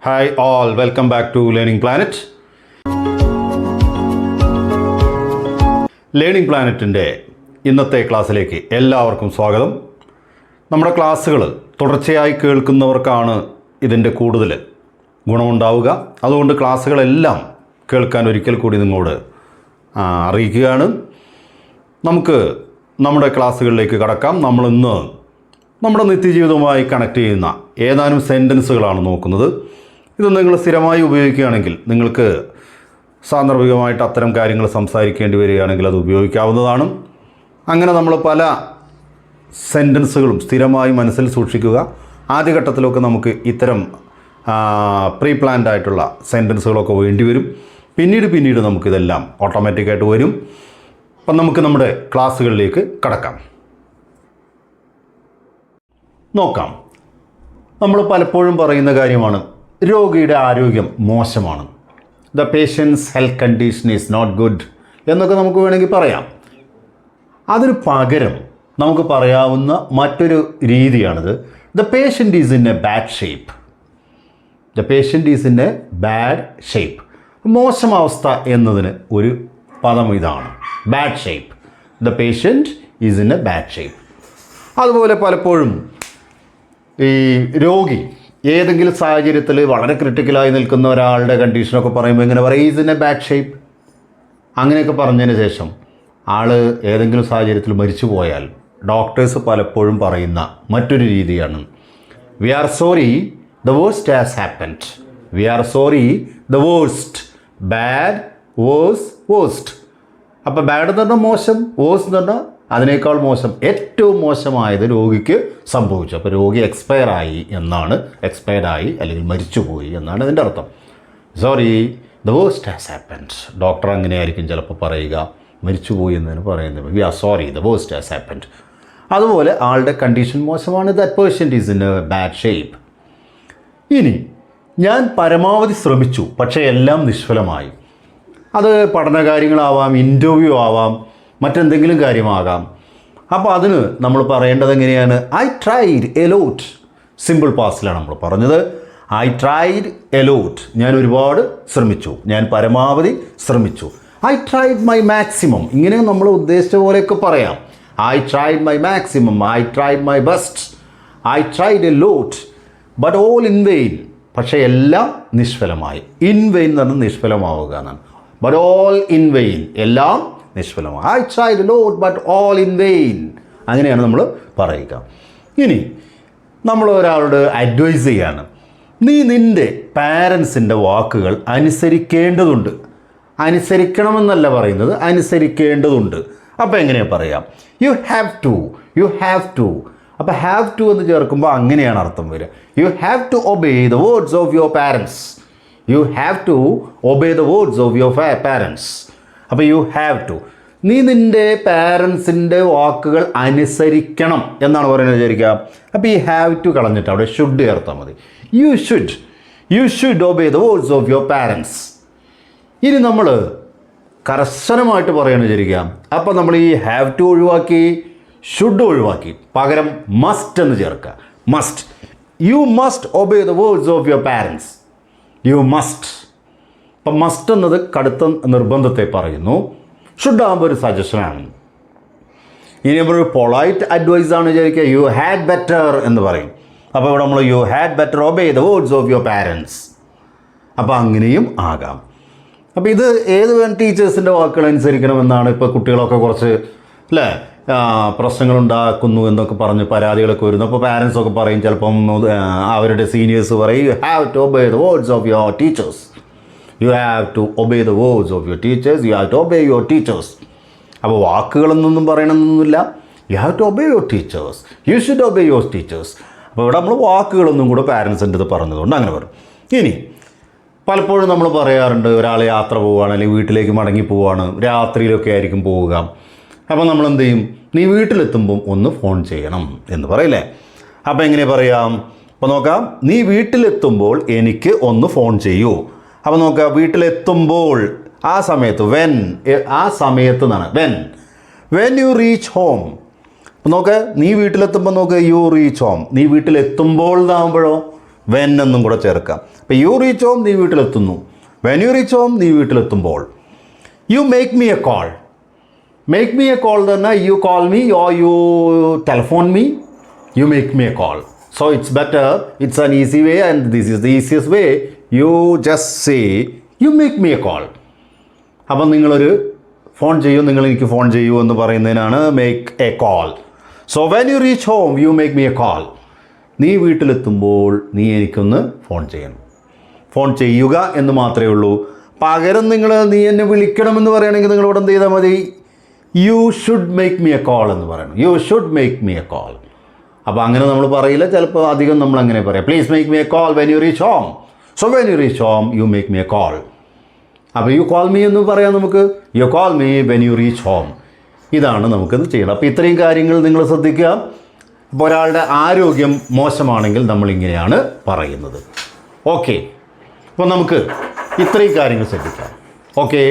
Hi all, welcome back to Learning Planet. Learning പ്ലാനറ്റിൻ്റെ ഇന്നത്തെ ക്ലാസ്സിലേക്ക് എല്ലാവർക്കും സ്വാഗതം. നമ്മുടെ ക്ലാസ്സുകൾ തുടർച്ചയായി കേൾക്കുന്നവർക്കാണ് ഇതിൻ്റെ കൂടുതൽ ഗുണമുണ്ടാവുക. അതുകൊണ്ട് ക്ലാസ്സുകളെല്ലാം കേൾക്കാൻ ഒരിക്കൽ കൂടി നിങ്ങളോട് അറിയിക്കുകയാണ്. നമുക്ക് നമ്മുടെ ക്ലാസ്സുകളിലേക്ക് കടക്കാം. നമ്മളിന്ന് നമ്മുടെ നിത്യജീവിതവുമായി കണക്ട് ചെയ്യുന്ന ഏതാനും സെൻറ്റൻസുകളാണ് നോക്കുന്നത്. ഇത് നിങ്ങൾ സ്ഥിരമായി ഉപയോഗിക്കുകയാണെങ്കിൽ, നിങ്ങൾക്ക് സാന്ദർഭികമായിട്ട് അത്തരം കാര്യങ്ങൾ സംസാരിക്കേണ്ടി വരികയാണെങ്കിൽ അത് ഉപയോഗിക്കാവുന്നതാണ്. അങ്ങനെ നമ്മൾ പല സെൻറ്റൻസുകളും സ്ഥിരമായി മനസ്സിൽ സൂക്ഷിക്കുക. ആദ്യഘട്ടത്തിലൊക്കെ നമുക്ക് ഇത്തരം പ്രീ പ്ലാൻഡ് ആയിട്ടുള്ള സെൻറ്റൻസുകളൊക്കെ വേണ്ടി വരും. പിന്നീട് നമുക്കിതെല്ലാം ഓട്ടോമാറ്റിക്കായിട്ട് വരും. അപ്പം നമുക്ക് നമ്മുടെ ക്ലാസ്സുകളിലേക്ക് കടക്കാം. നോക്കാം. നമ്മൾ പലപ്പോഴും പറയുന്ന കാര്യമാണ്, രോഗിയുടെ ആരോഗ്യം മോശമാണ്. The patients health condition is not good എന്നൊക്കെ നമുക്ക് വേണമെങ്കിൽ പറയാം. അതിന് പകരം നമുക്ക് പറയാവുന്ന മറ്റൊരു രീതിയാണിത്. The patient is in a bad shape. The patient is in a bad shape. മോശം അവസ്ഥ എന്നതിന് ഒരു പദം ഇതാണ്, bad shape. The patient is in a bad shape. അതുപോലെ പലപ്പോഴും ഈ രോഗി ഏതെങ്കിലും സാഹചര്യത്തിൽ വളരെ ക്രിട്ടിക്കലായി നിൽക്കുന്ന ഒരാളുടെ കണ്ടീഷനൊക്കെ പറയുമ്പോൾ ഇങ്ങനെ പറയും, is in a bad shape. അങ്ങനെയൊക്കെ പറഞ്ഞതിന് ശേഷം ആൾ ഏതെങ്കിലും സാഹചര്യത്തിൽ മരിച്ചു പോയാൽ ഡോക്ടേഴ്സ് പലപ്പോഴും പറയുന്ന മറ്റൊരു രീതിയാണ്, we are sorry the worst has happened. We are sorry the worst. Bad, worse, worst. അപ്പോൾ ബാഡ് എന്ന് പറഞ്ഞാൽ മോശം, വേഴ്സ് എന്ന് പറഞ്ഞാൽ അതിനേക്കാൾ മോശം, ഏറ്റവും മോശമായത് രോഗിക്ക് സംഭവിച്ചു. അപ്പോൾ രോഗി എക്സ്പയർ ആയി എന്നാണ്, എക്സ്പയർഡ് ആയി അല്ലെങ്കിൽ മരിച്ചുപോയി എന്നാണ് ഇതിൻ്റെ അർത്ഥം. Sorry the worst has happened. Doctor അങ്ങനെയായിരിക്കും ചിലപ്പോൾ പറയുക, മരിച്ചുപോയി എന്നതിന് പറയുന്നത് we are sorry the worst has happened. അതുപോലെ ആളുടെ കണ്ടീഷൻ മോശമാണ്, that patient is in a bad shape. ഇനി ഞാൻ പരമാവധി ശ്രമിച്ചു, പക്ഷേ എല്ലാം നിഷ്ഫലമായി. അത് പഠനകാര്യങ്ങളാവാം, ഇൻ്റർവ്യൂ ആവാം, മറ്റെന്തെങ്കിലും കാര്യമാകാം. അപ്പോൾ അതിന് നമ്മൾ പറയേണ്ടത് എങ്ങനെയാണ്? I tried a lot. Simple പാസ്റ്റിലാണ് നമ്മൾ പറഞ്ഞത്. I tried a lot. ഞാൻ ഒരുപാട് ശ്രമിച്ചു, ഞാൻ പരമാവധി ശ്രമിച്ചു. I tried my maximum. ഇങ്ങനെ നമ്മൾ ഉദ്ദേശിച്ച പോലെയൊക്കെ പറയാം. I tried my maximum, I tried my best, I tried a lot but all in vain. പക്ഷേ എല്ലാം നിഷ്ഫലമായി. ഇൻ വെയിൻ എന്ന് പറഞ്ഞാൽ നിഷ്ഫലമാവുക എന്നാണ്. ബട്ട് ഓൾ ഇൻ വെയിൻ, എല്ലാം നിഷ്ഫലമാണ്. I tried a lot but all in vain. അങ്ങനെയാണ് നമ്മൾ പറയുക. ഇനി നമ്മൾ ഒരാളോട് അഡ്വൈസ് ചെയ്യാണ്, നീ നിൻ്റെ പാരൻസിൻ്റെ വാക്കുകൾ അനുസരിക്കേണ്ടതുണ്ട്. അനുസരിക്കണമെന്നല്ല പറയുന്നത്, അനുസരിക്കേണ്ടതുണ്ട്. അപ്പോൾ എങ്ങനെയാണ് പറയാം? You have to, you have to. അപ്പോൾ ഹാവ് ടു എന്ന് ചേർക്കുമ്പോൾ അങ്ങനെയാണ് അർത്ഥം വരിക. You have to obey the words of your parents. You have to obey the words of your parents. അപ്പോൾ യു ഹാവ് ടു, നീ നിൻ്റെ പാരൻസിൻ്റെ വാക്കുകൾ അനുസരിക്കണം എന്നാണ് പറയുന്നത് വിചാരിക്കുക. അപ്പോൾ ഈ ഹാവ് ടു കളഞ്ഞിട്ട് അവിടെ ഷുഡ് ചേർത്താൽ മതി. You should obey the words of your parents. ഇനി നമ്മൾ കർശനമായിട്ട് പറയുകയാണ് വിചാരിക്കുക. അപ്പോൾ നമ്മൾ ഈ ഹാവ് ടു ഒഴിവാക്കി, ഷുഡ് ഒഴിവാക്കി, പകരം മസ്റ്റ് എന്ന് ചേർക്കുക. Must. You must obey the words of your parents. You must. അപ്പം മസ്റ്റ് എന്നത് കടുത്ത നിർബന്ധത്തെ പറയുന്നു. ഷുഡ് ആകുമ്പോൾ ഒരു സജഷനാണ്. ഇനി നമ്മളൊരു പൊളൈറ്റ് അഡ്വൈസ് ആണ് വിചാരിക്കുക, യു ഹാഡ് ബെറ്റർ എന്ന് പറയും. അപ്പോൾ ഇവിടെ നമ്മൾ you had better obey the words of your parents. അപ്പോൾ അങ്ങനെയും ആകാം. അപ്പോൾ ഇത് ഏത് ടീച്ചേഴ്സിൻ്റെ വാക്കുകൾ അനുസരിക്കണമെന്നാണ്. ഇപ്പോൾ കുട്ടികളൊക്കെ കുറച്ച് അല്ലേ പ്രശ്നങ്ങളുണ്ടാക്കുന്നു എന്നൊക്കെ പറഞ്ഞ് പരാതികളൊക്കെ വരുന്നു. അപ്പോൾ പാരൻസൊക്കെ പറയും, ചിലപ്പം അവരുടെ സീനിയേഴ്സ് പറയും, you have to obey the words of your teachers. You have to obey the words of your teachers. You have to obey your teachers. അപ്പോൾ വാക്കുകളൊന്നും പറയണമെന്നൊന്നുമില്ല. You have to obey your teachers. You should obey your teachers. അപ്പോൾ ഇവിടെ നമ്മൾ വാക്കുകളൊന്നും കൂടെ പാരൻസിൻ്റെ ഇത് പറഞ്ഞതുകൊണ്ട് അങ്ങനെ പറയും. ഇനി പലപ്പോഴും നമ്മൾ പറയാറുണ്ട്, ഒരാൾ യാത്ര പോവുകയാണ് അല്ലെങ്കിൽ വീട്ടിലേക്ക് മടങ്ങി പോവുകയാണ്, രാത്രിയിലൊക്കെ ആയിരിക്കും പോവുക. അപ്പോൾ നമ്മൾ എന്ത് ചെയ്യും? നീ വീട്ടിലെത്തുമ്പം ഒന്ന് ഫോൺ ചെയ്യണം എന്ന് പറയില്ലേ? അപ്പോൾ എങ്ങനെ പറയാം? അപ്പോൾ നോക്കാം, നീ വീട്ടിലെത്തുമ്പോൾ എനിക്ക് ഒന്ന് ഫോൺ ചെയ്യൂ. അപ്പോൾ നോക്കുക, വീട്ടിലെത്തുമ്പോൾ ആ സമയത്ത്, വെൻ, ആ സമയത്ത് എന്നാണ്. When you reach home. അപ്പോൾ നോക്ക്, നീ വീട്ടിലെത്തുമ്പോൾ നോക്ക്, യു റീച്ച് ഹോം. നീ വീട്ടിലെത്തുമ്പോൾ എന്നാകുമ്പോഴോ വെൻ എന്നും കൂടെ ചേർക്കാം. അപ്പോൾ യു റീച്ച് ഹോം, നീ വീട്ടിലെത്തുന്നു. വെൻ യു റീച്ച് ഹോം, നീ വീട്ടിലെത്തുമ്പോൾ. You make me a call. Make me a call തന്നെ you call me or you telephone me, you make me a call. So it's better, it's an easy way and this is the easiest way. You just say you make me a call. അപ്പം നിങ്ങളൊരു phone ചെയ്യൂ, നിങ്ങൾ എനിക്ക് phone ചെയ്യൂ എന്ന് പറയുന്നതിനാണ് make a call. So when you reach home U make me a call. നീ വീട്ടിലെത്തുമ്പോൾ നീ എനിക്കൊന്ന് ഫോൺ ചെയ്യണം. ഫോൺ ചെയ്യുക എന്ന് മാത്രമേ ഉള്ളൂ. പകരം നീ എന്നെ വിളിക്കണമെന്ന് പറയുകയാണെങ്കിൽ നിങ്ങൾ ഇവിടെ എന്ത് ചെയ്താൽ മതി? You should make me a call എന്ന് പറയണം. You should make me a call. അപ്പോൾ അങ്ങനെ നമ്മൾ പറയില്ല, ചിലപ്പോൾ അധികം നമ്മൾ അങ്ങനെ പറയാം. Please make me a call when you reach home. So when you reach home U make me a call. അപ്പോൾ യു കോൾ മീ എന്ന് പറയാം നമുക്ക്. U call me when you reach home. ഇതാണ് നമുക്കിത് ചെയ്യണം. അപ്പോൾ ഇത്രയും കാര്യങ്ങൾ നിങ്ങൾ ശ്രദ്ധിക്കുക. അപ്പോൾ ഒരാളുടെ ആരോഗ്യം മോശമാണെങ്കിൽ നമ്മളിങ്ങനെയാണ് പറയുന്നത്. ഓക്കെ, അപ്പോൾ നമുക്ക് ഇത്രയും കാര്യങ്ങൾ ശ്രദ്ധിക്കാം. ഓക്കെ.